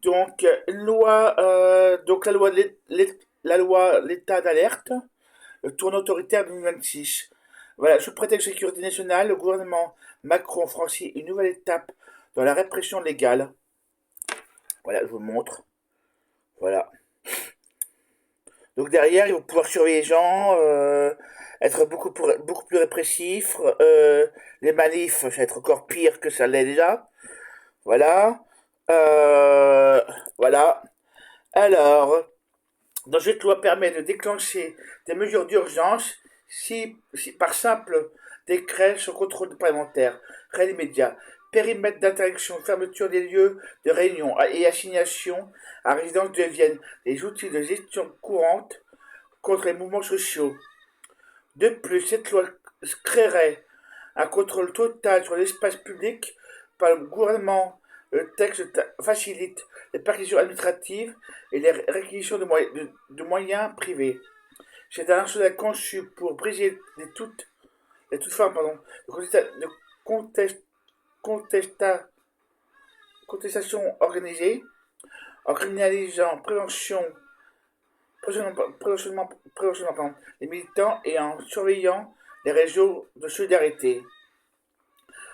Donc, donc la loi l'état d'alerte, le tournoi autoritaire 2026. Voilà, sous prétexte de sécurité nationale, le gouvernement Macron franchit une nouvelle étape dans la répression légale. Voilà, je vous le montre. Voilà. Donc derrière, ils vont pouvoir surveiller les gens, être beaucoup plus répressifs. Les manifs, ça va être encore pire que ça l'est déjà. Voilà. Euh, voilà. Alors, dans cette loi permet de déclencher des mesures d'urgence si par simple décret sur contrôle parlementaire, réel immédiat, périmètre d'interdiction, fermeture des lieux de réunion et assignation à résidence deviennent des outils de gestion courante contre les mouvements sociaux. De plus, cette loi créerait un contrôle total sur l'espace public par le gouvernement. Le texte facilite les perquisitions administratives et les réquisitions de moyens privés. C'est un instrument conçu pour briser toutes formes de contesta- contestation organisée en criminalisant les militants et en surveillant les réseaux de solidarité.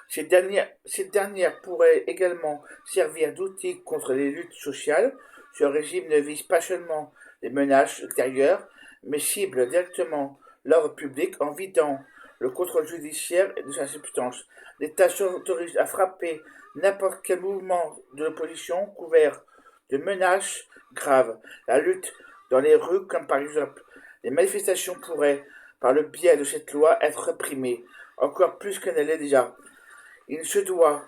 Ces dernières pourraient également servir d'outil contre les luttes sociales. Ce régime ne vise pas seulement les menaces extérieures, mais cible directement l'ordre public en vidant le contrôle judiciaire de sa substance. L'État s'autorise à frapper n'importe quel mouvement de l'opposition couvert de menaces graves. La lutte dans les rues, comme par exemple les manifestations, pourrait, par le biais de cette loi, être réprimée, encore plus qu'elle ne l'est déjà. Il se doit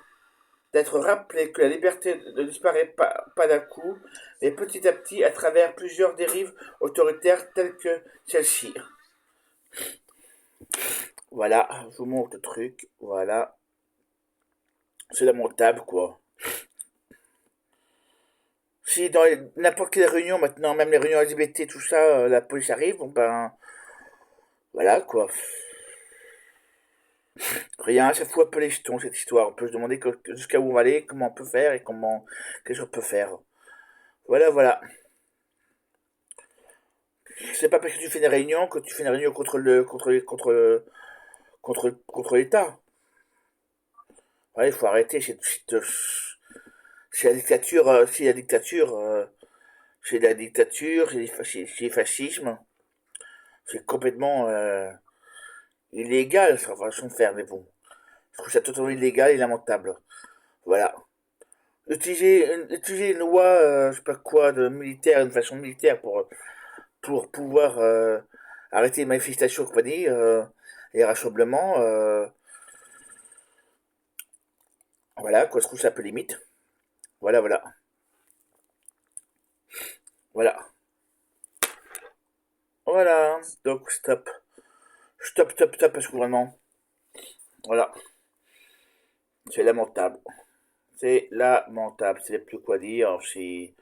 d'être rappelé que la liberté ne disparaît pas d'un coup, mais petit à petit à travers plusieurs dérives autoritaires telles que celle-ci. Voilà, je vous montre le truc. Voilà, c'est lamentable quoi. Si dans n'importe quelle réunion maintenant, même les réunions LGBT, tout ça, la police arrive, bon ben voilà quoi. Rien, ça fout un peu les jetons cette histoire. On peut se demander jusqu'à où on va aller, comment on peut faire et qu'est-ce qu'on peut faire. Voilà, voilà. C'est pas parce que tu fais une réunion que tu fais une réunion contre l'État. Voilà, il faut arrêter. C'est la dictature. C'est la dictature. C'est le fascisme. C'est complètement illégal, sa façon de faire. Mais bon, je trouve ça totalement illégal et lamentable. Voilà. Utiliser une loi, je sais pas quoi, de militaire, une façon militaire pour pouvoir arrêter les manifestations, compagnie, les rassemblements. Voilà, quoi, je trouve ça un peu limite. Voilà, voilà. Voilà. Voilà. Donc, stop. Stop, stop, stop, parce que vraiment, voilà. C'est lamentable. C'est lamentable. C'est plus quoi dire. C'est.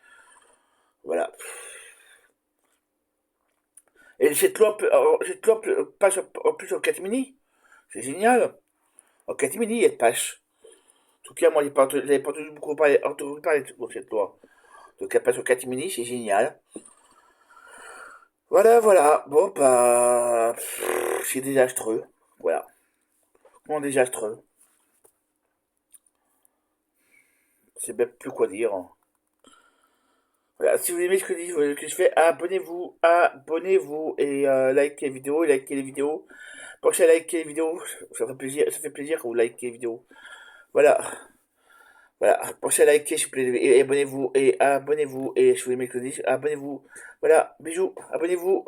Voilà. Et passe en plus en catimini. C'est génial. En catimini, elle passe. En tout cas, moi, j'avais pas entendu beaucoup parler de cette loi. Donc, elle passe en catimini, c'est génial. Voilà, voilà. Bon, bah. C'est désastreux. Voilà. Comment désastreux. C'est même plus quoi dire. Voilà, si vous aimez ce que je fais, abonnez-vous et likez les vidéos, Pensez à liker les vidéos, ça fait plaisir quand vous likez les vidéos. Voilà, voilà. Pensez à liker, s'il vous plaît, et abonnez-vous, et si vous aimez ce que je dis, abonnez-vous. Voilà, bisous, abonnez-vous.